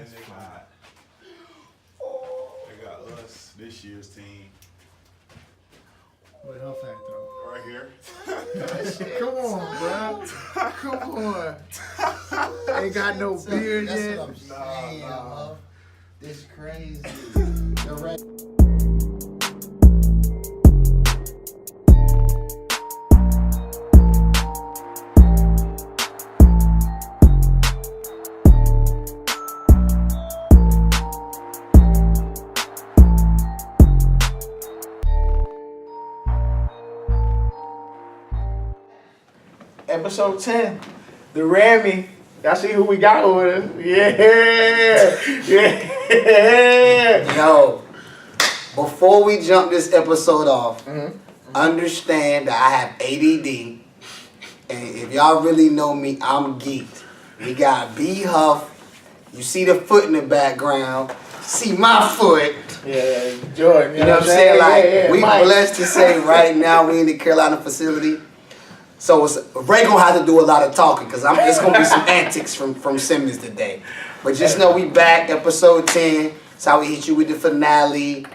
And they got us, this year's team. Where Huffman throw? Right here. Come on, bro. Come on. Ain't got no beard That's yet. what I'm saying, Huff. This crazy. You're right. Episode 10, the Rammy. Y'all see who we got with us? Yeah. Yo, before we jump this episode off, understand that I have ADD. And if y'all really know me, I'm geeked. We got B Huff. You see the foot in the background. See my foot. Yeah, Jordan. You know what I'm saying? Like, we Mike. blessed to say right now we in the Carolina facility. So Ray gonna have to do a lot of talking because it's gonna be some antics from Simmons today. But just know we back, episode 10. That's how we hit you with the finale.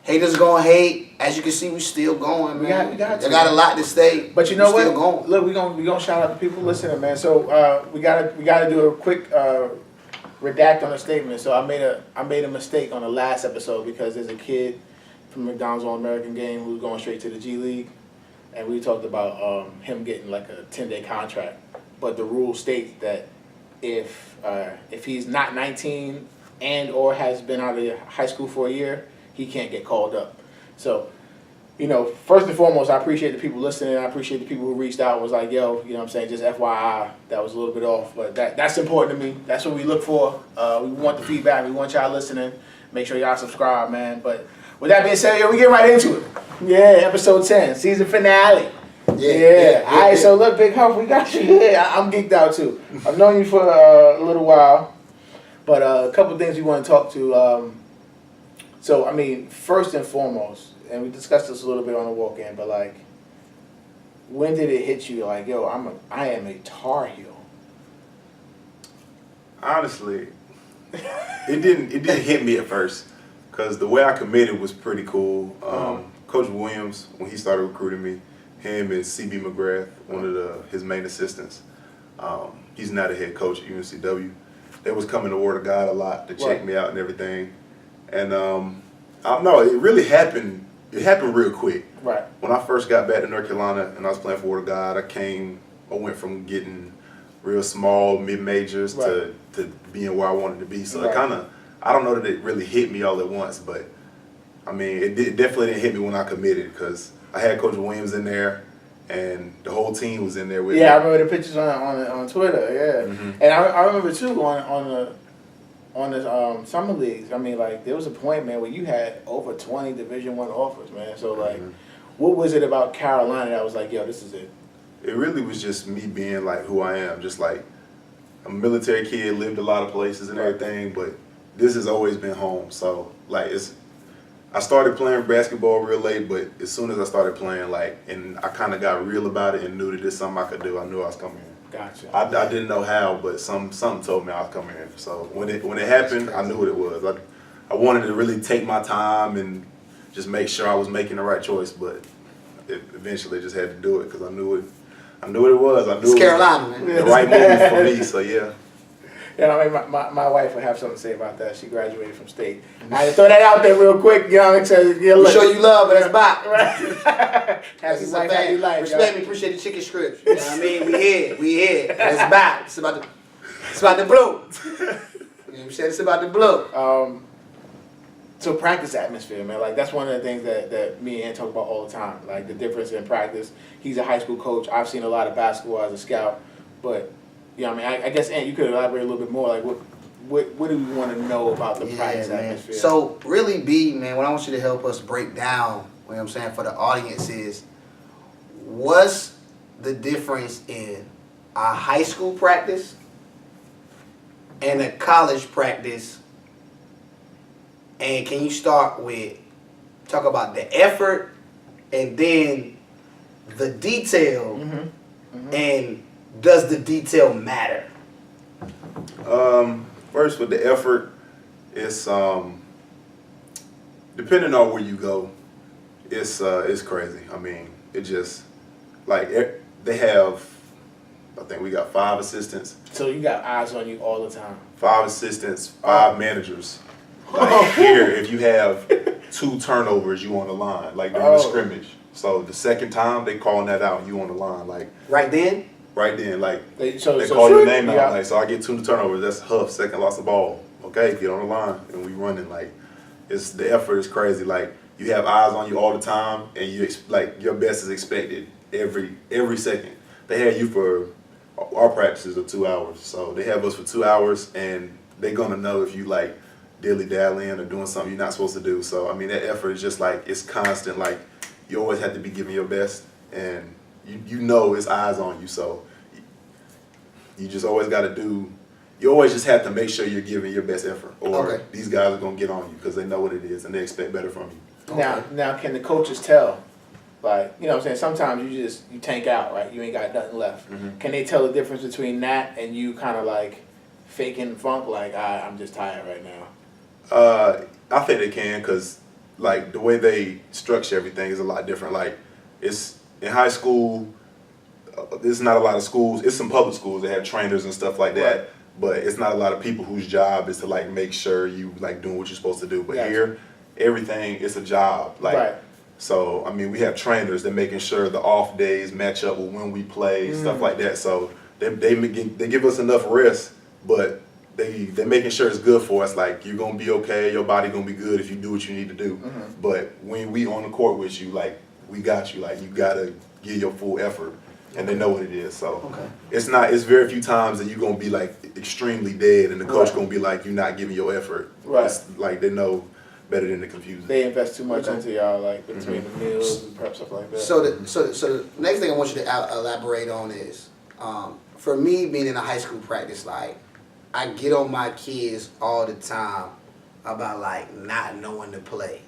Haters gonna hate. As you can see, we still going, man. We got They got a lot to say. But you know we what? Still going. Look, we gonna shout out the people listening, man. So we gotta do a quick redact on a statement. So I made a mistake on the last episode because there's a kid from McDonald's All-American game who's going straight to the G League. And we talked about him getting like a 10-day contract, but the rule states that if he's not 19 and or has been out of high school for a year, he can't get called up. So, first and foremost, I appreciate the people listening. I appreciate the people who reached out and was like, yo, you know what I'm saying, just FYI, that was a little bit off, but that's important to me. That's what we look for. We want the feedback. We want y'all listening. Make sure y'all subscribe, man. But with that being said, yo, we get right into it. Yeah, episode 10, season finale. Yeah. All right, so look, Big Huff, we got you here. I'm geeked out too. I've known you for a little while, but a couple things we want to talk to. So, I mean, first and foremost, and we discussed this a little bit on the walk-in, but like, when did it hit you? Like, yo, I am a Tar Heel. Honestly, it didn't hit me at first because the way I committed was pretty cool. Coach Williams, when he started recruiting me, him and CB McGrath, one of his main assistants, he's now the head coach at UNCW. They was coming to Word of God a lot to check me out and everything. And I don't know, it really happened. It happened real quick. Right. When I first got back to North Carolina and I was playing for Word of God, I went from getting real small mid-majors to being where I wanted to be. So it kind of, I don't know that it really hit me all at once, but I mean, it definitely didn't hit me when I committed because I had Coach Williams in there, and the whole team was in there with me. Yeah, I remember the pictures on Twitter. Yeah, and I remember too on the summer leagues. I mean, like there was a point, man, where you had over 20 Division I offers, man. So like, what was it about Carolina that was like, yo, this is it? It really was just me being like who I am, just like I'm a military kid, lived a lot of places and everything, but this has always been home. So like I started playing basketball real late, but as soon as I started playing, and I kind of got real about it and knew that this is something I could do, I knew I was coming here. Gotcha. I didn't know how, but something told me I was coming here. So when it happened, I knew what it was. I wanted to really take my time and just make sure I was making the right choice, but eventually just had to do it because I knew what it was. I knew It's Carolina, man. The right move for me. So yeah. Yeah, I mean, my wife would have something to say about that. She graduated from state. I had to throw that out there real quick. You know what I'm saying? Yeah, We show you love, but that's back. Happy life, happy life. Respect me, appreciate the chicken strips. You know what I mean? We here. It's back. It's about the blue. You know what I'm saying? It's about the blue. So practice atmosphere, man. Like that's one of the things that me and Ann talk about all the time. Like the difference in practice. He's a high school coach. I've seen a lot of basketball as a scout, but I mean, I guess Ann, you could elaborate a little bit more. Like what do we want to know about the practice atmosphere? So really, B, man, what I want you to help us break down, you know what I'm saying, for the audience is, what's the difference in a high school practice and a college practice? And can you start with, talk about the effort and then the detail, and does the detail matter? First, with the effort, it's depending on where you go, it's crazy. I mean, it just like they have. I think we got 5 assistants. So you got eyes on you all the time. 5 assistants, 5 managers. Like here, if you have 2 turnovers, you on the line, like during the scrimmage. So the second time they calling that out, you on the line, like Right then? like they So call your name yeah. out, like so I get 2 turnovers. That's Huff, second loss of ball. Okay, get on the line, and we running like it's the effort is crazy. Like you have eyes on you all the time, and you like your best is expected every second. They had you for our practices are 2 hours, so they have us for 2 hours, and they're gonna know if you like dilly-dallying or doing something you're not supposed to do. So I mean that effort is just like it's constant. Like you always have to be giving your best, and you know it's eyes on you. So you just always got to do. You always just have to make sure you're giving your best effort, or these guys are gonna get on you because they know what it is and they expect better from you. Now, can the coaches tell? Like, you know what I'm saying? Sometimes you tank out, right? You ain't got nothing left. Mm-hmm. Can they tell the difference between that and you kind of like faking funk, like, I'm just tired right now? I think they can because like the way they structure everything is a lot different. Like it's in high school, there's not a lot of schools. It's some public schools that have trainers and stuff like that. Right. But it's not a lot of people whose job is to like make sure you like doing what you're supposed to do. But here, everything is a job. Like so, I mean, we have trainers that making sure the off days match up with when we play, stuff like that. So they give us enough rest, but they're making sure it's good for us. Like you're gonna be okay, your body gonna be good if you do what you need to do. Mm-hmm. But when we on the court with you, like we got you. Like you gotta give your full effort. And they know what it is, so it's very few times that you're gonna be like extremely dead, and the coach gonna be like, you're not giving your effort. Right. It's like they know better than to confuse. They invest too much into y'all, like between the meals and prep stuff like that. So the next thing I want you to elaborate on is, for me being in a high school practice, like I get on my kids all the time about like not knowing to play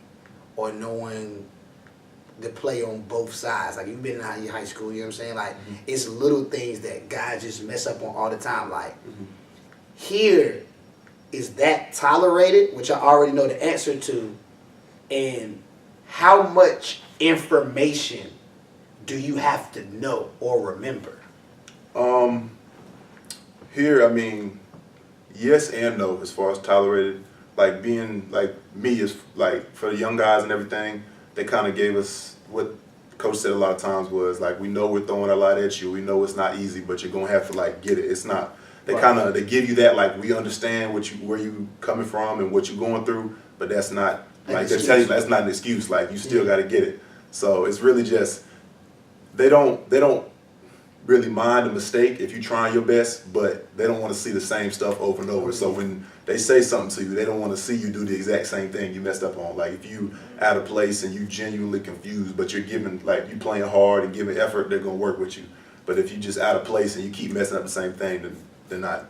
or knowing to play on both sides. Like you've been in high school, you know what I'm saying? Like it's little things that guys just mess up on all the time. Like here, is that tolerated, which I already know the answer to, and how much information do you have to know or remember? Here, I mean, yes and no as far as tolerated. Like being like me is like for the young guys and everything, they kind of gave us what coach said a lot of times was like, we know we're throwing a lot at you. We know it's not easy, but you're gonna have to like get it. It's not. They they give you that like we understand where you coming from and what you're going through, but that's not like they're telling you that's not an excuse. Like you still got to get it. So it's really just they don't really mind a mistake if you're trying your best, but they don't want to see the same stuff over and over. So when they say something to you, they don't want to see you do the exact same thing you messed up on. Like if you out of place and you genuinely confused, but you're giving like you playing hard and giving effort, they're gonna work with you. But if you just out of place and you keep messing up the same thing, then they're not,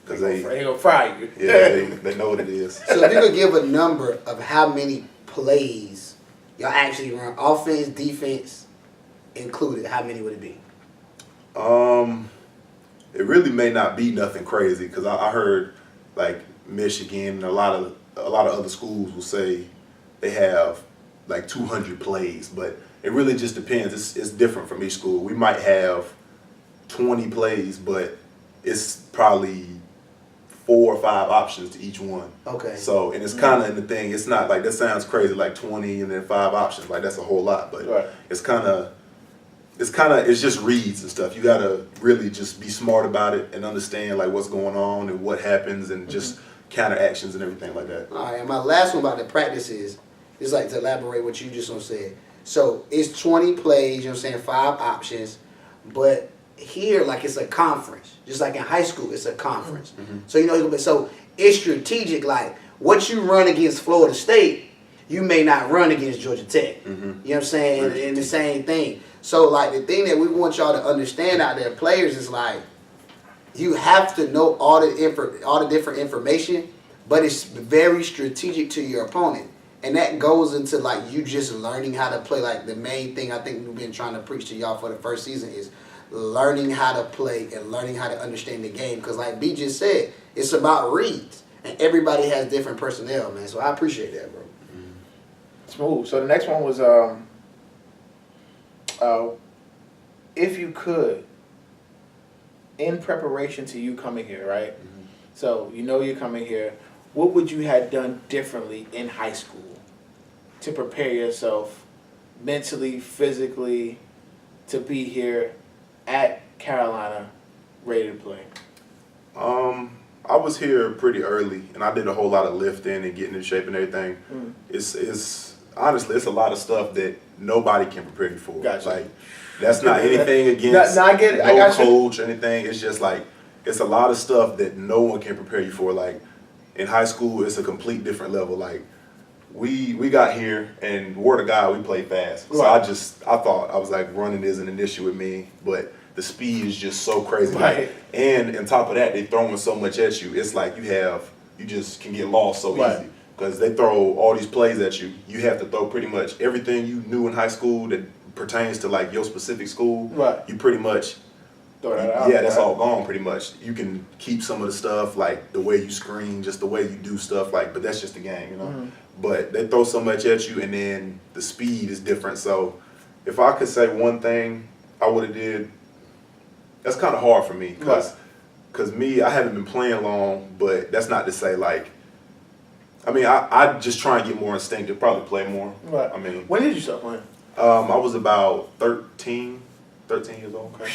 because they gonna fry you. Yeah, they know what it is. So if you could give a number of how many plays y'all actually run, offense, defense included, how many would it be? It really may not be nothing crazy because I heard like Michigan and a lot of other schools will say they have like 200 plays, but it really just depends. It's different from each school. We might have 20 plays, but it's probably 4 or 5 options to each one. Okay. So, and it's kind of in the thing. It's not like that sounds crazy, like 20 and then 5 options. Like that's a whole lot, but it's just reads and stuff. You gotta really just be smart about it and understand like what's going on and what happens and just counter actions and everything like that. All right, and my last one about the practice is like to elaborate what you just said. So it's 20 plays, you know what I'm saying, 5 options, but here like it's a conference. Just like in high school, it's a conference. So so it's strategic. Like what you run against Florida State, you may not run against Georgia Tech. You know what I'm saying? And the same thing. So like the thing that we want y'all to understand out there, players, is like you have to know all the different information, but it's very strategic to your opponent. And that goes into like you just learning how to play. Like the main thing I think we've been trying to preach to y'all for the first season is learning how to play and learning how to understand the game. Because like B just said, It's about reads. And everybody has different personnel, man. So I appreciate that, bro. Smooth. So the next one was if you could, in preparation to you coming here, right? Mm-hmm. So you know you're coming here. What would you have done differently in high school to prepare yourself mentally, physically, to be here at Carolina, ready to play? I was here pretty early, and I did a whole lot of lifting and getting in shape and everything. Mm. It's honestly, it's a lot of stuff that nobody can prepare you for. Gotcha. Like, that's not anything against I get it. no coach or anything. It's just like, it's a lot of stuff that no one can prepare you for. Like, in high school, it's a complete different level. Like, we got here, and word of God, we played fast. Right. So I thought, I was like, running isn't an issue with me, but the speed is just so crazy. Right. Like, and on top of that, they throwing so much at you. It's like you just can get lost so right. easy. Because they throw all these plays at you. You have to throw pretty much everything you knew in high school that pertains to like your specific school. Right. You pretty much throw that out. Yeah, that's all gone pretty much. You can keep some of the stuff, like the way you screen, just the way you do stuff, like, but that's just the game, you know. Mm-hmm. But they throw so much at you, and then the speed is different. So if I could say one thing I would have did, that's kind of hard for me because me, I haven't been playing long, but that's not to say like, I mean, I just try and get more instinctive, probably play more. Right. I mean, when did you start playing? I was about 13 years old. Okay.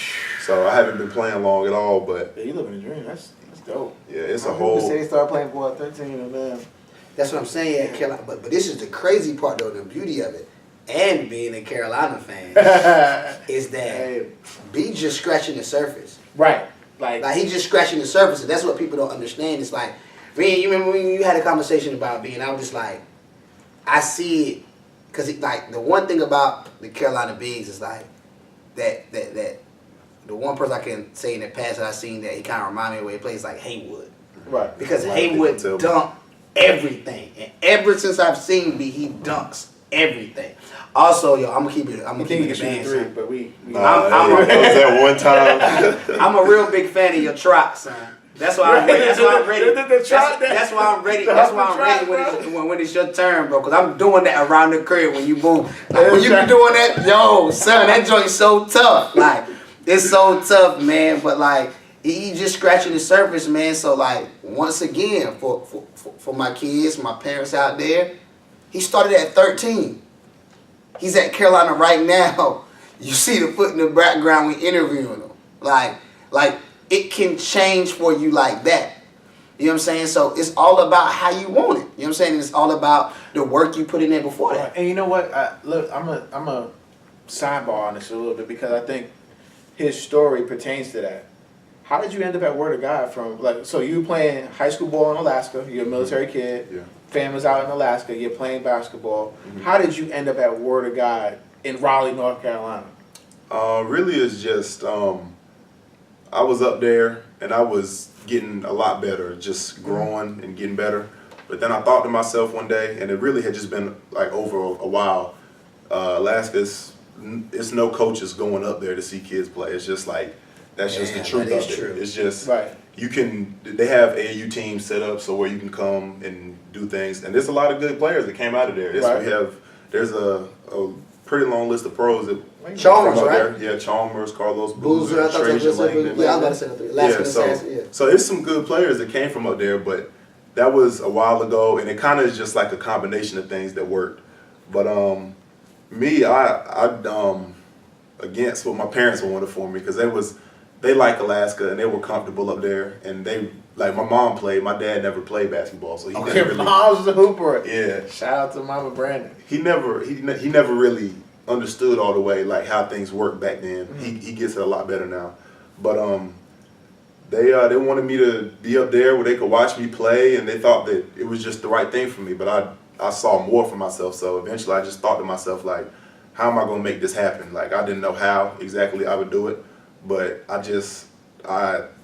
So I haven't been playing long at all, but yeah, you living a dream. That's dope. Yeah, it's a whole. Say they start playing ball at 13 and then. That's what I'm saying, yeah, Carolina. But this is the crazy part, though, the beauty of it, and being a Carolina fan, is that B just scratching the surface. Right. Like he's just scratching the surface, and that's what people don't understand. It's like, you remember when you had a conversation about B, and I was just like, I see it, because like the one thing about the Carolina Bigs is like that the one person I can say in the past that I seen that he kind of reminded me of where he plays like Haywood. Right. Because Haywood dunked everything, and ever since I've seen B, he dunks everything. Also, yo, I'm gonna keep it. I'm gonna keep it a band, three, but we that one time. I'm a real big fan of your trot, son. That's why I'm ready. That's why I'm ready. That's why I'm ready. That's why I'm ready when it's your turn, bro. Because I'm doing that around the crib when you boom. Like, when you be doing that, yo, son, that joint's so tough. Like, it's so tough, man. But like, he just scratching the surface, man. So like, once again, for my kids, my parents out there, he started at 13. He's at Carolina right now. You see the foot in the background. We interviewing him. Like it can change for you like that. You know what I'm saying? So it's all about how you want it. You know what I'm saying? It's all about the work you put in there before that. And you know what? Look, I'm a sidebar on this a little bit because I think his story pertains to that. How did you end up at Word of God from like? So you were playing high school ball in Alaska. You're a military kid. Yeah. Family's out in Alaska. You're playing basketball. Mm-hmm. How did you end up at Word of God in Raleigh, North Carolina? Really, it's just I was up there and I was getting a lot better, just growing and getting better. But then I thought to myself one day, and it really had just been like over a while. Alaska's, it's no coaches going up there to see kids play. It's just like that's just the truth of it. True. It's just they have AAU teams set up so where you can come and do things, and there's a lot of good players that came out of there. There's a pretty long list of pros that Chalmers, right? There. Yeah, Chalmers, Carlos Boozer, Trajan Langdon. Yeah, I was about to say that. So there's some good players that came from up there, but that was a while ago, and it kind of is just like a combination of things that worked. But me, I against what my parents wanted for me because they like Alaska and they were comfortable up there, and they like my mom played. My dad never played basketball, so he never really. Mom's was a hooper. Yeah. Shout out to Mama Brandon. He never really understood all the way like how things worked back then. Mm-hmm. He gets it a lot better now, but they wanted me to be up there where they could watch me play, and they thought that it was just the right thing for me. But I saw more for myself, so eventually I just thought to myself like, how am I gonna make this happen? Like I didn't know how exactly I would do it, but this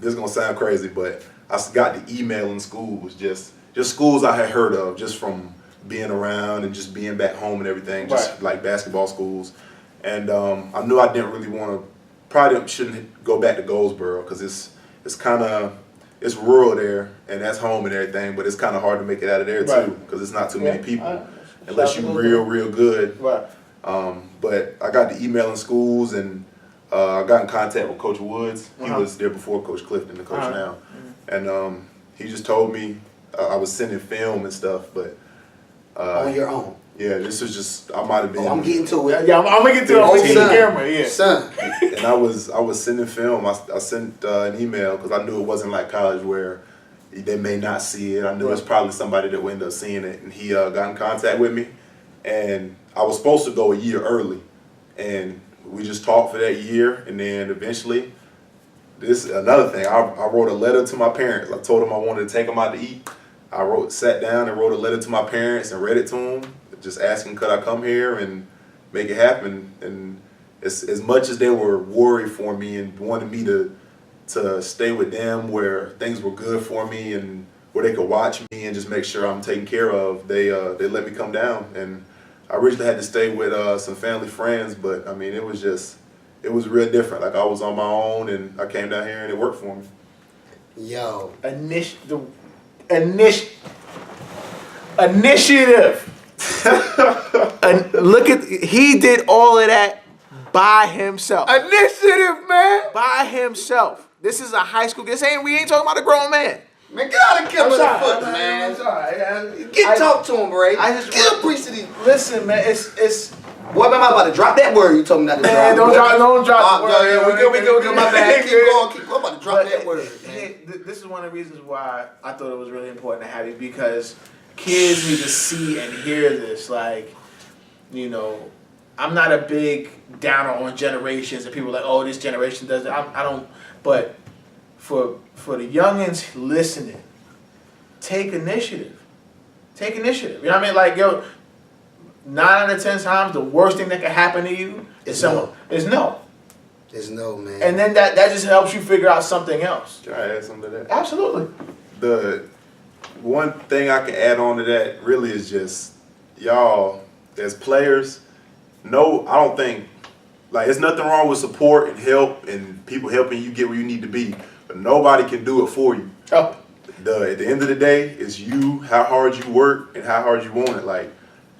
is gonna sound crazy, but I got the email in schools, just schools I had heard of, just from being around and just being back home and everything, just like basketball schools. And I knew I didn't really want to, shouldn't go back to Goldsboro because it's kind of, it's rural there, and that's home and everything, but it's kind of hard to make it out of there Right. too, because it's not too many people, Shout unless out you to real good. Right. But I got the email in schools, and I got in contact with Coach Woods. He was there before Coach Clifton, the coach now, and he just told me I was sending film and stuff, but On your own. yeah, this was just I might have been. Oh, I'm getting to it. Yeah, I'm gonna get to it. I'm gonna get the camera. Yeah. Son. And I was sending film. I sent an email because I knew it wasn't like college where they may not see it. I knew it's probably somebody that would end up seeing it. And he got in contact with me, and I was supposed to go a year early, and we just talked for that year, and then eventually, this is another thing. I wrote a letter to my parents. I told them I wanted to take them out to eat. Sat down and wrote a letter to my parents and read it to them, just asking could I come here and make it happen. And as much as they were worried for me and wanted me to stay with them where things were good for me and where they could watch me and just make sure I'm taken care of, they let me come down. And I originally had to stay with some family friends, but I mean it was real different. Like I was on my own and I came down here and it worked for me. Yo. Initiative. And look at he did all of that by himself. Initiative, man. By himself. This is a high school. We ain't talking about a grown man. Man, get out of Kimber's foot, I'm man. sorry. Talk to him, Bray. I just get a piece of these. Listen, man. It's. What am I about to drop that word? You told me not to Man, drop. don't drop the word. Yeah, we good. My bad. Keep going. I'm about to drop that word, man. This is one of the reasons why I thought it was really important to have you, because kids need to see and hear this. Like, you know, I'm not a big downer on generations and people are like, oh, this generation does it. I don't. But for the youngins listening, take initiative. Take initiative. You know what I mean? Like, yo, 9 out of 10 times, the worst thing that can happen to you is no. There's no, man. And then that just helps you figure out something else. Can I add something to that? Absolutely. The one thing I can add on to that really is just y'all as players. No, I don't think there's nothing wrong with support and help and people helping you get where you need to be, but nobody can do it for you. Oh. At the end of the day, it's you, how hard you work and how hard you want it. Like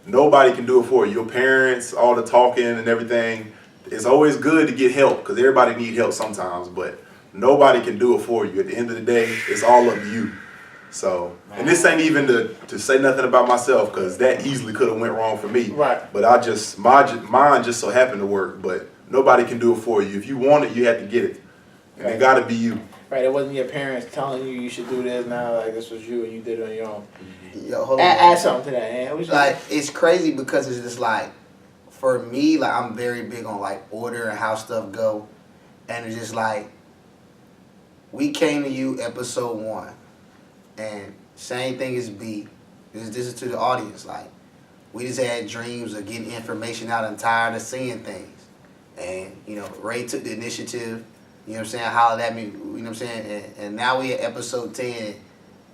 nobody can do it for you. Your parents, all the talking and everything. It's always good to get help because everybody need help sometimes, but nobody can do it for you. At the end of the day, it's all up to you. So, and this ain't even to say nothing about myself because that easily could have went wrong for me. Right. But mine just so happened to work. But nobody can do it for you. If you want it, you have to get it. And it got to be you. Right, it wasn't your parents telling you should do this now, like this was you and you did it on your own. Yo, hold on. Add something to that, man. Like, it's crazy because it's just like, for me, like, I'm very big on, like, order and how stuff go. And it's just like, we came to you episode 1. And same thing as B. This is to the audience. Like, we just had dreams of getting information out and tired of seeing things. And, you know, Ray took the initiative. You know what I'm saying? Hollered at me, you know what I'm saying? And now we at episode 10,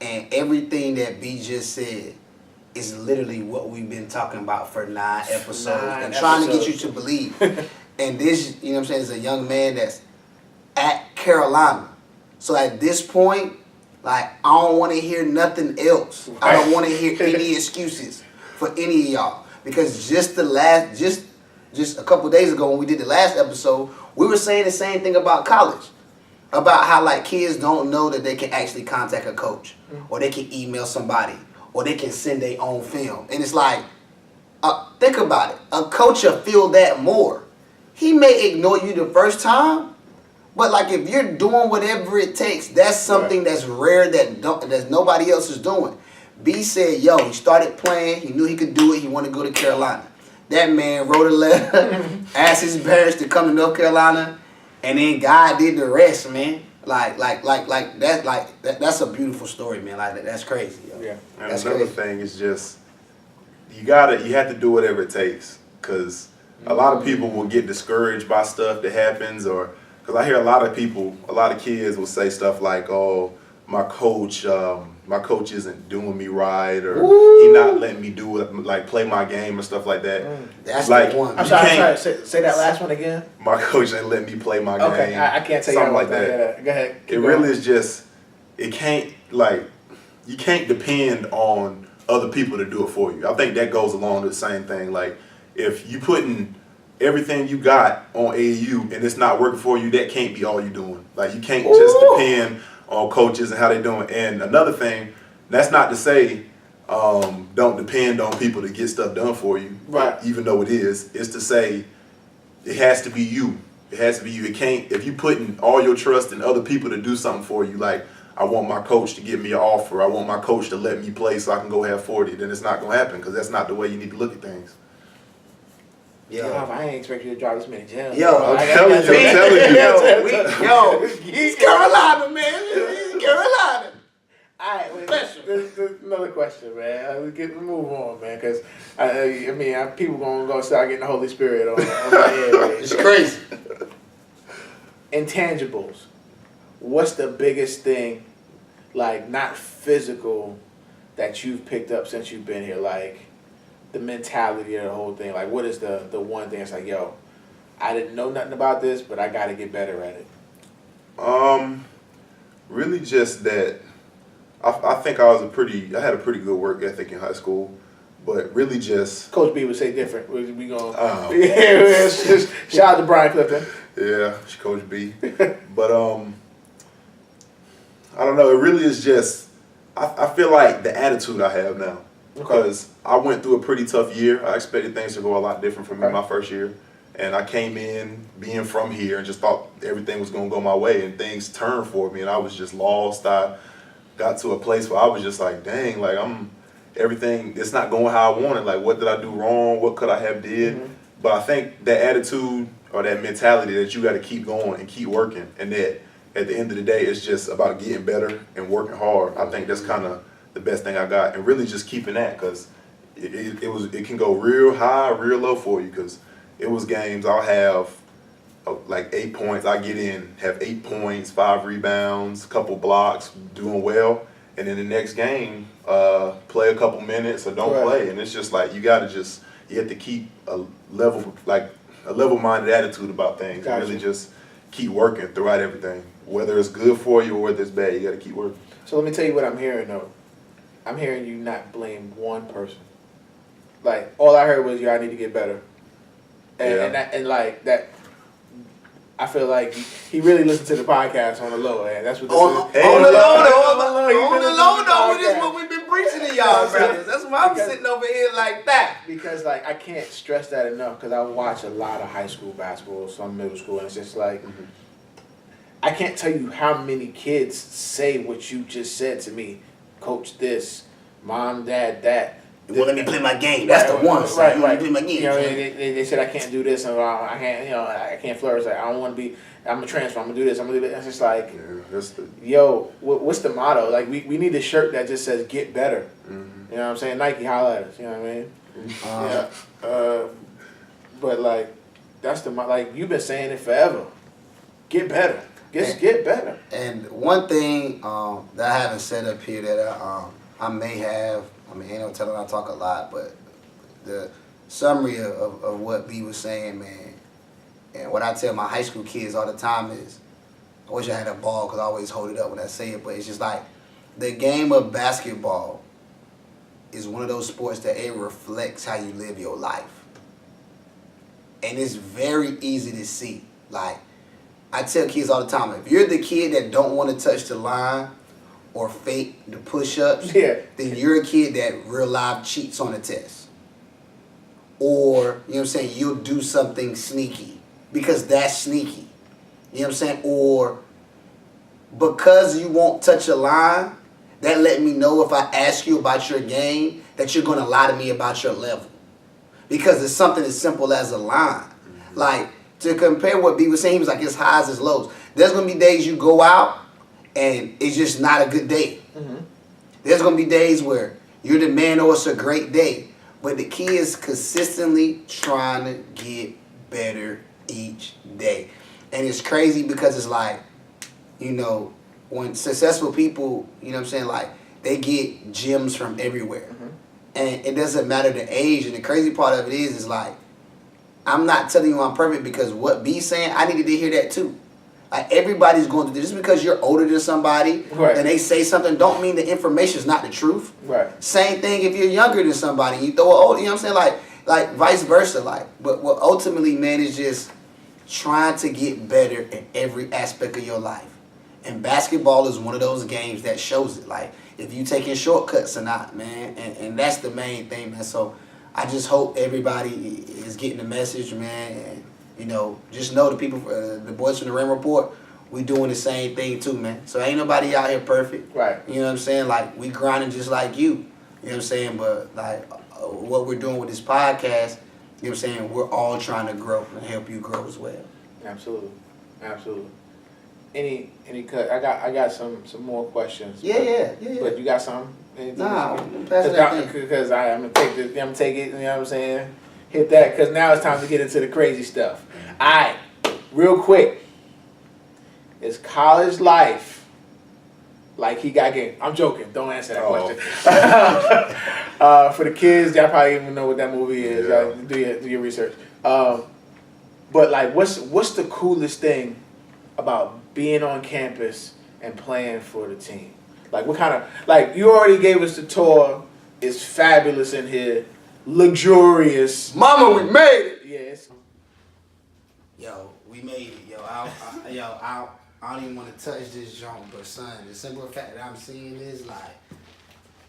and everything that B just said is literally what we've been talking about for 9 episodes and trying to get you to believe. And this, you know what I'm saying, is a young man that's at Carolina. So at this point, like, I don't want to hear nothing else. I don't want to hear any excuses for any of y'all. Because just a couple days ago when we did the last episode, we were saying the same thing about college. About how, like, kids don't know that they can actually contact a coach. Or they can email somebody. Or they can send their own film. And it's like, think about it. A coach will feel that more. He may ignore you the first time. But, like, if you're doing whatever it takes, that's something that's rare that nobody else is doing. B said, yo, he started playing. He knew he could do it. He wanted to go to Carolina. That man wrote a letter, asked his parents to come to North Carolina, and then God did the rest, man. That's a beautiful story, man. Like, that's crazy. Yo. Yeah. And that's another crazy. thing is just you have to do whatever it takes because a lot of people will get discouraged by stuff that happens, or because I hear a lot of kids will say stuff like, "Oh, my coach isn't doing me right," or he not letting me do it, like play my game or stuff like that. That's like, the one. I'm sorry. Say that last one again. My coach ain't letting me play my game. Okay, I can't tell you something like that. Go ahead. It really is just it can't, like, you can't depend on other people to do it for you. I think that goes along with the same thing. Like, if you putting everything you got on AAU and it's not working for you, that can't be all you doing. Like, you can't just depend on coaches and how they doing. And another thing, that's not to say don't depend on people to get stuff done for you. Right. Even though it is. It's to say it has to be you. It has to be you. It can't, if you putting all your trust in other people to do something for you, like, I want my coach to give me an offer, I want my coach to let me play so I can go have 40, then it's not going to happen, because that's not the way you need to look at things. Yo, I ain't expect you to drive this many gems. Yo, I'm telling you. yo, he's Carolina, man. He's Carolina. All right, Special. there's another question, man. We move on, man, because I mean, people gonna start getting the Holy Spirit on my head. Right? It's crazy. Intangibles. What's the biggest thing, like not physical, that you've picked up since you've been here? Like the mentality of the whole thing. Like what is the one thing that's like, yo, I didn't know nothing about this, but I got to get better at it. Really just that. I think I had a pretty good work ethic in high school, but really just. Coach B would say different. We gonna shout out to Brian Clifton. Yeah, Coach B. But I don't know. It really is just. I feel like the attitude I have now, because I went through a pretty tough year. I expected things to go a lot different for me my first year, and I came in being from here and just thought everything was gonna go my way, and things turned for me, and I was just lost. I got to a place where I was just like, dang, like everything, it's not going how I wanted. Like, what did I do wrong? What could I have did? Mm-hmm. But I think that attitude or that mentality that you got to keep going and keep working, and that at the end of the day, it's just about getting better and working hard. I think that's kind of the best thing I got, and really just keeping that, because it can go real high, real low for you, because it was games I'll have like 8 points. I get in, have 8 points, 5 rebounds, a couple blocks, doing well. And then the next game, play a couple minutes or don't play. And it's just like, you have to keep a level-minded attitude about things. And really just keep working throughout everything. Whether it's good for you or whether it's bad, you got to keep working. So let me tell you what I'm hearing, though. I'm hearing you not blame one person. Like, all I heard was, I need to get better. And like that. I feel like he really listened to the podcast on the low, and that's what this is. On the low, though, this is what we've been preaching to y'all, brothers. That's why I'm sitting over here like that. Because, like, I can't stress that enough, because I watch a lot of high school basketball, some middle school, and it's just like, I can't tell you how many kids say what you just said to me. Coach this, mom, dad, that. You won't let me play my game. That's the one. Right. Play my game. You know, they said I can't do this, and I can't. I can't flourish. Like, I don't want to be. I'm a transfer. I'm gonna do this. I'm gonna do that. It's just like, what's the motto? Like, we need a shirt that just says "Get Better." Mm-hmm. You know what I'm saying? Nike, holla at us. You know what I mean? But like, that's like you've been saying it forever. Get better. Get better. And one thing that I haven't said up here that I may have. I mean, ain't no telling I talk a lot, but the summary of what B was saying, man, and what I tell my high school kids all the time is, I wish I had a ball because I always hold it up when I say it, but it's just like, the game of basketball is one of those sports that it reflects how you live your life. And it's very easy to see. Like, I tell kids all the time, if you're the kid that don't want to touch the line, or fake the push-ups, then you're a kid that real life cheats on a test. Or, you know what I'm saying, you'll do something sneaky because that's sneaky. You know what I'm saying? Or because you won't touch a line, that let me know if I ask you about your game that you're going to lie to me about your level. Because it's something as simple as a line. Mm-hmm. Like, to compare what B was saying, he was like, it's highs, it's lows. There's going to be days you go out, and it's just not a good day. Mm-hmm. There's going to be days where you're the man or it's a great day. But the key is consistently trying to get better each day. And it's crazy because it's like, you know, when successful people, you know what I'm saying, like, they get gems from everywhere. Mm-hmm. And it doesn't matter the age. And the crazy part of it is like, I'm not telling you I'm perfect because what B's saying, I needed to hear that too. Like everybody's going through this. Just because you're older than somebody Right. and they say something, don't mean the information is not the truth. Right. Same thing if you're younger than somebody, you throw an old. You know what I'm saying? Like vice versa. Like, but what ultimately, man, is just trying to get better in every aspect of your life. And basketball is one of those games that shows it. Like, if you taking shortcuts or not, man. And that's the main thing, man. So I just hope everybody is getting the message, man. And, you know, just know the people, the boys from the Rim Report, we doing the same thing too, man. So ain't nobody out here perfect. Right. You know what I'm saying? Like, we grinding just like you. You know what I'm saying? But, like, what we're doing with this podcast, you know what I'm saying? We're all trying to grow and help you grow as well. Absolutely. Absolutely. Any cut? I got some more questions. Yeah. But you got some? Anything? Nah, pass that thing. Because I'm gonna take this. I'm gonna take it. You know what I'm saying? Hit that. Because now it's time to get into the crazy stuff. All right, real quick. Is college life like he got game? I'm joking. Don't answer that question. For the kids, y'all probably even know what that movie is. Yeah. Y'all do your research. But like, what's the coolest thing about being on campus and playing for the team? Like, what kind of, like, you already gave us the tour. It's fabulous in here, luxurious. Mama, we made it. Yes. Yo, we made it. Yo, I don't even want to touch this joint, but son, the simple fact that I'm seeing this, like,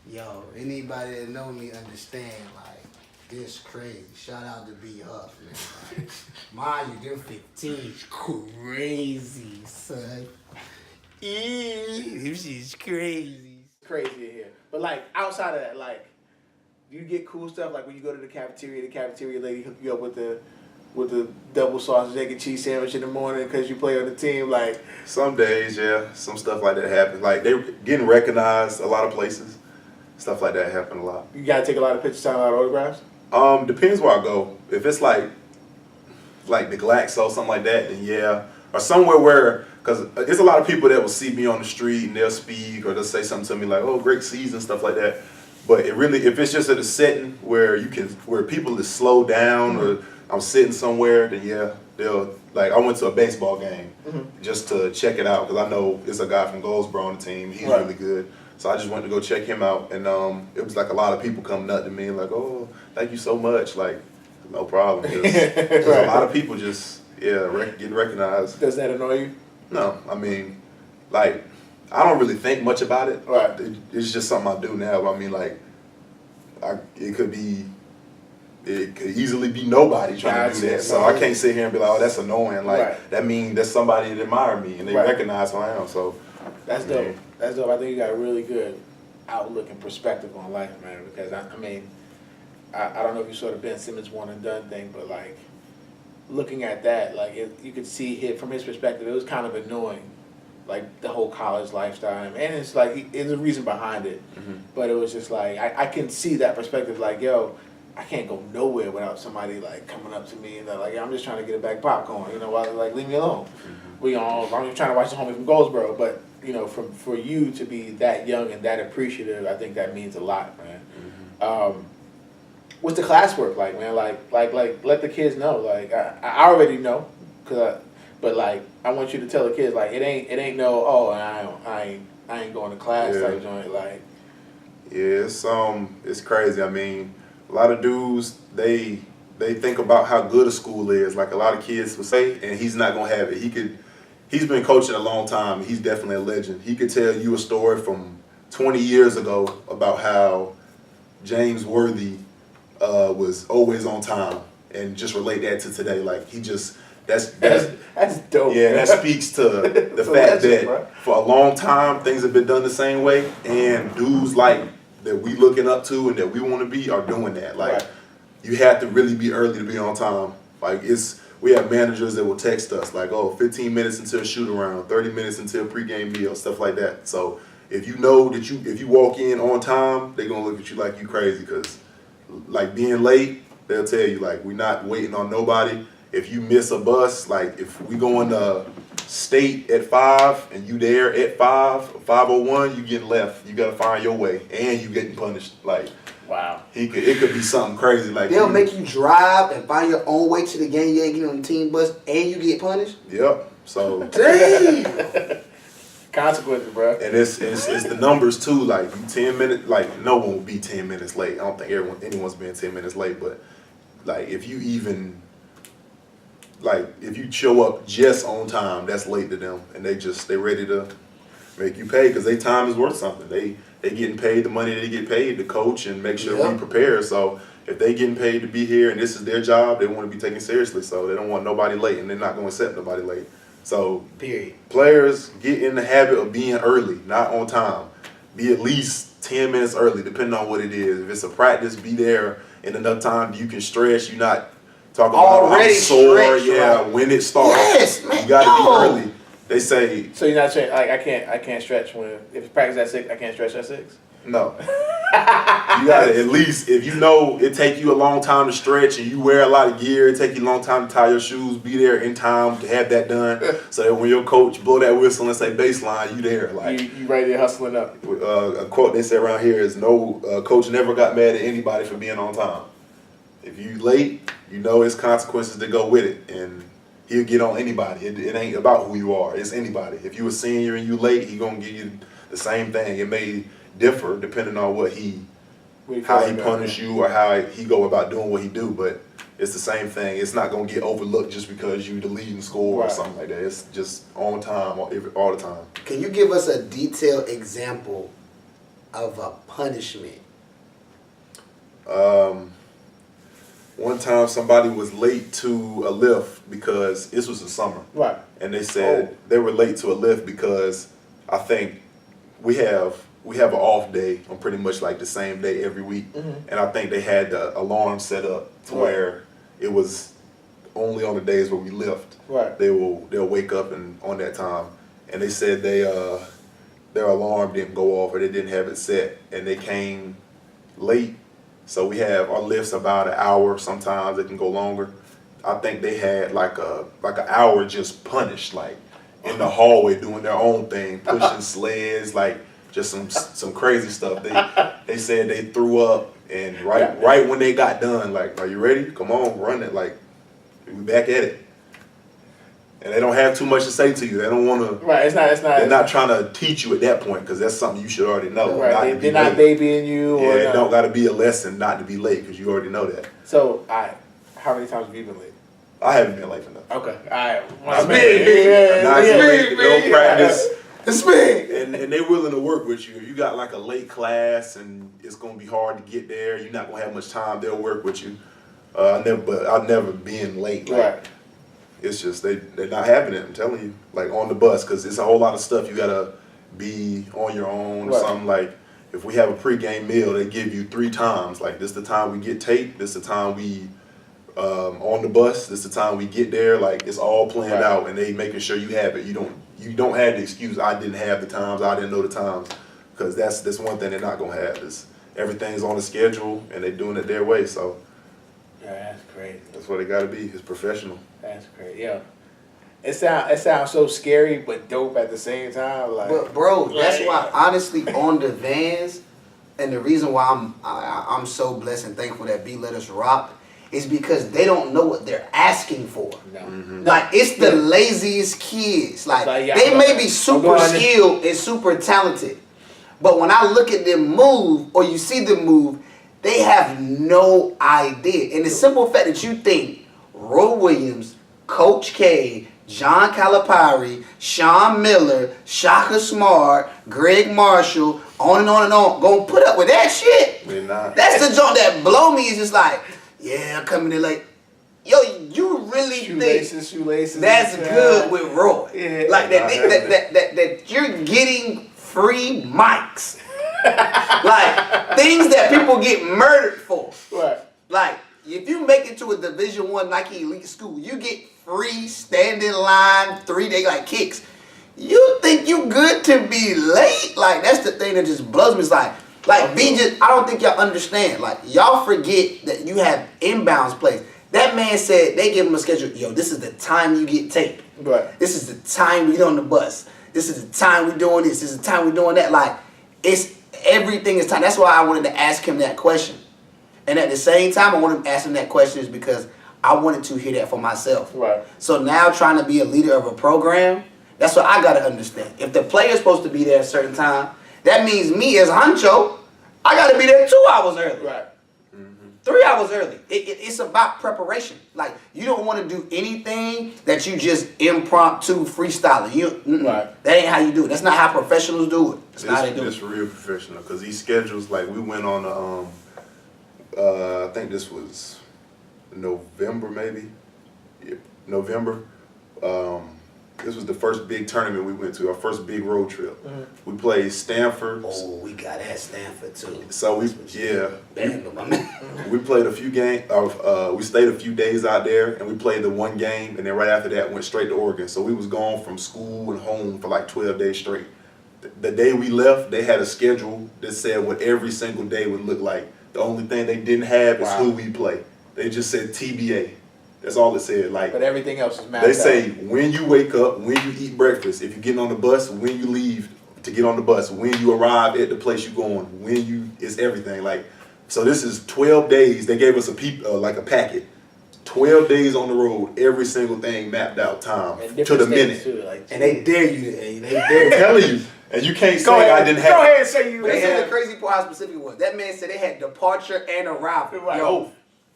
yo, anybody that know me understand, like, this crazy. Shout out to B Huff, man. Like, mind you, them 15's crazy, son. This is crazy. Crazy in here. But like, outside of that, like, do you get cool stuff? Like when you go to the cafeteria lady hook you up with the double sausage, egg and cheese sandwich in the morning because you play on the team. Like, Some days, yeah, some stuff like that happens. Like they're getting recognized a lot of places. Stuff like that happen a lot. you gotta take a lot of pictures, sign a lot of autographs. Depends where I go. If it's like the Glaxo, something like that, then yeah. Or somewhere where, because there's a lot of people that will see me on the street and they'll speak or they'll say something to me like, "Oh, great season," stuff like that. But it really, if it's just at a setting where where people is slowed down or I'm sitting somewhere, then yeah, they'll, like, I went to a baseball game just to check it out because I know it's a guy from Goldsboro on the team. He's Right. really good. So I just went to go check him out, and it was like a lot of people coming up to me and like, "Oh, thank you so much." Like, no problem. 'Cause there's a lot of people just getting recognized. Does that annoy you? No, I mean, like, I don't really think much about it. Right. It's just something I do now. I mean, like, it could easily be nobody trying to do that. So I can't sit here and be like, "Oh, that's annoying." Like, Right. that means that's somebody that admire me and they Right. recognize who I am. So That's Yeah. dope. That's dope. I think you got a really good outlook and perspective on life, man. Because I mean, I don't know if you saw the Ben Simmons one and done thing, but like looking at that, like you could see from his perspective, it was kind of annoying, like the whole college lifestyle, and it's like there's a reason behind it, but it was just like I can see that perspective, like, yo, I can't go nowhere without somebody like coming up to me and they're like, "Yeah, I'm just trying to get a bag of popcorn, you know, like leave me alone." I'm just trying to watch the homie from Goldsboro, but you know, for you to be that young and that appreciative, I think that means a lot, man. What's the classwork like, man? Like let the kids know. Like I already know, but like I want you to tell the kids, like it ain't no, "Oh, I ain't going to class," type joint. Like, yeah, it's crazy. I mean, a lot of dudes they think about how good a school is. Like a lot of kids will say, and he's not gonna have it. He's been coaching a long time. He's definitely a legend. He could tell you a story from 20 years ago about how James Worthy was always on time, and just relate that to today. Like that's dope. Yeah, that speaks to the fact that for a long time things have been done the same way, and dudes like that we looking up to and that we want to be are doing that. Like, Right. You have to really be early to be on time. Like, we have managers that will text us like, "Oh, 15 minutes until shoot around, 30 minutes until pregame meal," stuff like that. So if you know that if you walk in on time, they're gonna look at you like you crazy, because like being late, they'll tell you like, we're not waiting on nobody. If you miss a bus, like if we going to state at 5 and you there at 5:01, you getting left. You gotta find your way, and you getting punished. Like, Wow. it could be something crazy. Like, They'll make you drive and find your own way to the game. You ain't getting on the team bus and you get punished. Yep. So Damn. Consequences, bro. and it's the numbers too. Like you 10 minutes, like no one will be 10 minutes late. I don't think anyone's been 10 minutes late, but like if you even like if you show up just on time, that's late to them, and they ready to make you pay because their time is worth something. They getting paid the money they get paid to coach and make sure we prepare. So if they getting paid to be here and this is their job, they want to be taken seriously. So they don't want nobody late, and they're not going to accept nobody late. So Period. players get in the habit of being early, not on time. Be at least 10 minutes early, depending on what it is. If it's a practice, be there in enough time you can stretch. You're not talking about Already I'm sore. stretched, Yeah, right. when it starts, Yes, man. you got to be early. They say So you're not saying like I can't stretch when if it's practice at 6, I can't stretch at 6. no. You gotta at least, if you know it take you a long time to stretch and you wear a lot of gear, it take you a long time to tie your shoes, be there in time to have that done, so that when your coach blow that whistle and say baseline, you there. Like You right there hustling up. a quote they say around here is no coach never got mad at anybody for being on time. If you late, you know it's consequences that go with it, and he'll get on anybody. It ain't about who you are. It's anybody. If you a senior and you late, he gonna give you the same thing. It may differ depending on how he punish you or how he go about doing what he do, but it's the same thing. It's not gonna get overlooked just because you the leading score or something like that. It's just on time all the time. Can you give us a detailed example of a punishment? One time somebody was late to a lift because this was the summer. Right. And they said they were late to a lift because I think we have an off day on pretty much like the same day every week. Mm-hmm. And I think they had the alarm set up to where it was only on the days where we lift. Right. They'll wake up and on that time. And they said their alarm didn't go off or they didn't have it set and they came late. So we have our lifts about an hour, sometimes it can go longer. I think they had like an hour just punished, like in the hallway doing their own thing, pushing sleds, like just some crazy stuff. They said they threw up and right when they got done, like, are you ready? Come on, run it, like we back at it. And they don't have too much to say to you. They don't want to. Right, it's not. They're not trying to teach you at that point because that's something you should already know. Right, they're not babying you. Yeah, or it don't got to be a lesson not to be late because you already know that. So, how many times have you been late? I haven't been late for nothing. Okay, all right. Not late, no practice. It's me. And they're willing to work with you. If you got like a late class and it's gonna be hard to get there, you're not gonna have much time. They'll work with you. I've never been late. Like, right. It's just they're not having it. I'm telling you, like on the bus, because it's a whole lot of stuff you gotta be on your own or something. Like if we have a pregame meal, they give you 3 times. Like this the time we get taped. This the time we on the bus. This the time we get there. Like it's all planned out, and they making sure you have it. You don't have the excuse I didn't have the times. I didn't know the times, because that's one thing they're not gonna have is everything's on the schedule and they're doing it their way. So. Yeah, that's crazy. That's what it got to be. It's professional. That's crazy. Yeah. It sounds so scary but dope at the same time. Like, But bro, that's why honestly on the Vans, and the reason why I'm so blessed and thankful that B let us rock is because they don't know what they're asking for. No. Mm-hmm. Like it's the laziest kids. Like yeah, they may be super skilled and super talented, but when I look at them move or you see them move, they have no idea. And the simple fact that you think Roy Williams, Coach K, John Calipari, Sean Miller, Shaka Smart, Greg Marshall, on and on, gonna put up with that shit. They're not. That's the joint that blow me. Is just like, yeah, I'm coming in late. Yo, you really shoelaces, that's good with Roy? Yeah. Like that you're getting free mics. Like things that people get murdered for. Right. Like if you make it to a Division I Nike Elite school, you get free standing line 3-day like kicks. You think you good to be late? Like that's the thing that just blows me. It's like I don't think y'all understand. Like y'all forget that you have inbounds plays. That man said they give him a schedule. Yo, this is the time you get taped. Right. This is the time we get on the bus. This is the time we doing this. This is the time we doing that. Like it's everything is time. That's why I wanted to ask him that question. And at the same time, I wanted to ask him that question is because I wanted to hear that for myself. Right. So now trying to be a leader of a program, that's what I got to understand. If the player's supposed to be there at a certain time, that means me as honcho, I got to be there 2 hours early. Right. 3 hours early. It's about preparation. Like, you don't want to do anything that you just impromptu freestyling. Right. That ain't how you do it. That's not how professionals do it. That's not how they do It's it. real professional because these schedules, like we went on, I think this was November maybe, yeah, November. This was the first big tournament we went to, our first big road trip. We played Stanford. Oh, we got at Stanford too. So we played a few games. We stayed a few days out there, and we played the one game, and then right after that went straight to Oregon. So we was gone from school and home for like 12 days straight. The day we left, they had a schedule that said what every single day would look like. The only thing they didn't have is who we play. They just said TBA. That's all it said. Like, But everything else is mapped they out. say when you wake up, when you eat breakfast, if you're getting on the bus, when you leave to get on the bus, when you arrive at the place you're going, it's everything. Like, so this is 12 days. They gave us a packet. 12 days on the road, every single thing mapped out time And to different the states, minute. too, like, And they dare you to. They I'm dare you. telling you. And you can't say Go ahead. I didn't have Go ahead and say you. But this is the crazy part how specific it was. That man said they had departure and arrival. Right. Yo,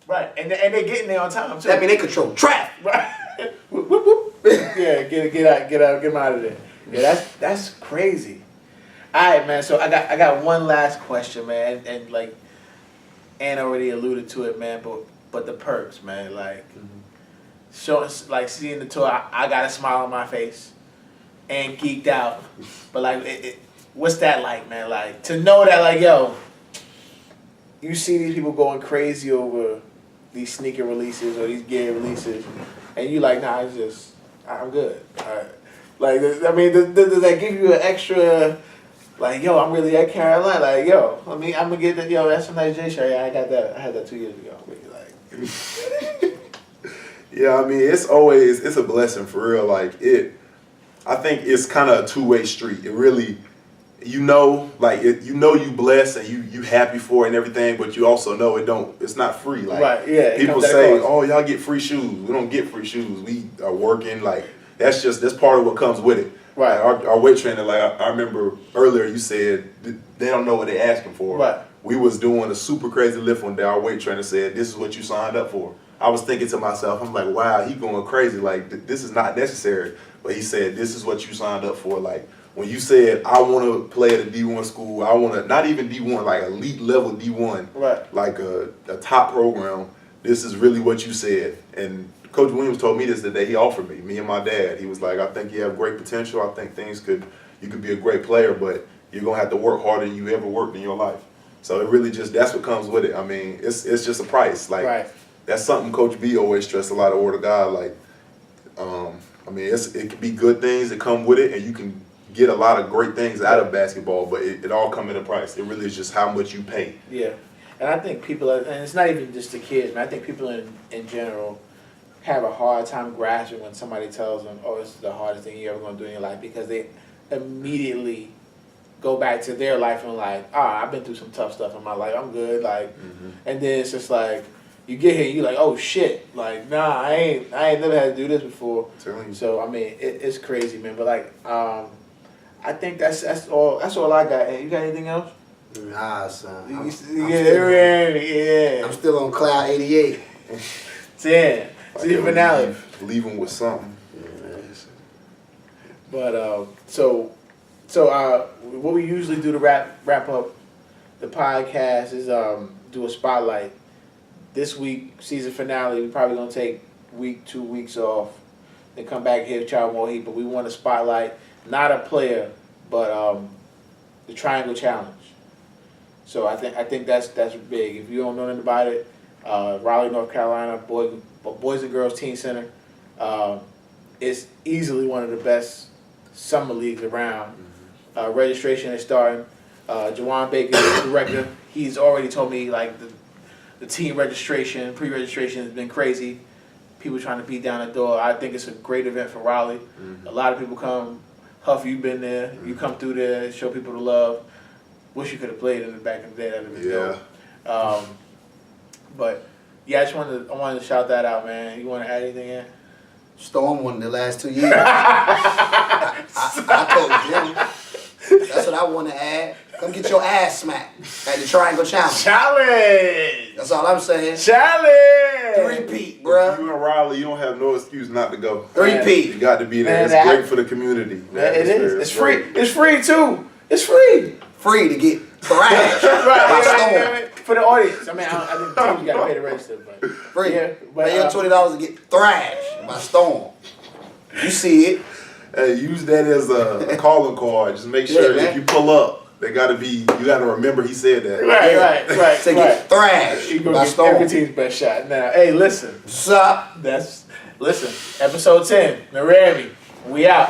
Right. And they're getting there on time too. that mean they control traffic. Right. Whoop, whoop, whoop. Yeah, get them out of there. Yeah, that's crazy. All right, man. So I got one last question, man, and like Ann already alluded to it, man. But the perks, man, like like seeing the tour, I got a smile on my face and geeked out. But like, what's that like, man? Like to know that, like, yo, you see these people going crazy over these sneaker releases or these gear releases, and you like, nah, I'm good. Like, I mean, does that give you an extra, like, yo, I'm really at Carolina, like, yo, I'm gonna get that, yo, that's a nice J shirt, yeah, I had that 2 years ago, like. Yeah, I mean, it's a blessing for real. Like I think it's kind of a two-way street. It really, you blessed and you happy for it and everything, but you also know it's not free. Like, right, yeah. People say, oh, y'all get free shoes. We don't get free shoes. We are working. Like, that's part of what comes with it. Right. Like, our weight trainer, like I remember earlier you said they don't know what they're asking for. Right. We was doing a super crazy lift one day. Our weight trainer said, this is what you signed up for. I was thinking to myself, I'm like, wow, he going crazy. Like, this is not necessary. But he said, this is what you signed up for. Like, when you said, I want to play at a D1 school, I want to, not even D1, like elite level D1, Right. like a top program, this is really what you said. And Coach Williams told me this the day he offered me and my dad. He was like, I think you have great potential. I think you could be a great player, but you're going to have to work harder than you ever worked in your life. So it really that's what comes with it. I mean, it's just a price. Like, Right. That's something Coach B always stressed a lot of Word of God. Like, I mean, it can be good things that come with it, and you can get a lot of great things out of basketball, but it all comes at a price. It really is just how much you pay. Yeah. And I think people and it's not even just the kids, man. I think people in general have a hard time grasping when somebody tells them, oh, this is the hardest thing you're ever going to do in your life, because they immediately go back to their life and like, I've been through some tough stuff in my life. I'm good. Like, and then it's just like, you get here, you're like, oh shit, like, nah, I ain't never had to do this before. So I mean, it's crazy, man. But like, I think that's all I got. Hey, you got anything else? Nah, son. I'm still on cloud 88. Yeah. See the finale. Leave them with something. But so what we usually do to wrap up the podcast is do a spotlight. This week, season finale, we're probably gonna take 2 weeks off, then come back here with y'all more heat. But we want to spotlight not a player, but the Triangle Challenge. So I think that's big. If you don't know anything about it, Raleigh, North Carolina, Boys and Girls Teen Center, it's easily one of the best summer leagues around. Registration is starting. Jawan Baker, the director, he's already told me like the team registration, pre-registration has been crazy. People trying to beat down the door. I think it's a great event for Raleigh. A lot of people come. Huff, you've been there. You come through there, show people the love. Wish you could have played in the back in the day. That'd have been dope. But Yeah, I wanted to shout that out, man. You want to add anything in? Storm won the last 2 years. I told Jim. That's what I want to add. Come get your ass smacked at the Triangle Challenge. Challenge! That's all I'm saying. Challenge! Three-peat, If bruh. you in Raleigh, you don't have no excuse not to go. Three-peat. You got to be there. Man, It's great for the community. Man, it is. It's free. great. It's free too. It's free. Free to get thrashed by Right. Storm. For the audience. I mean, I didn't tell you gotta pay the register, but Free. yeah. But, Pay your $20 to get thrashed by Storm. You see it. Hey, use that as a calling card. Just make sure Yeah, man. if you pull up, you got to remember he said that. Right. To get thrashed You by gonna get Storm. every team's best shot. Now, hey, listen. Sup? Listen. Episode 10, Miami. We out.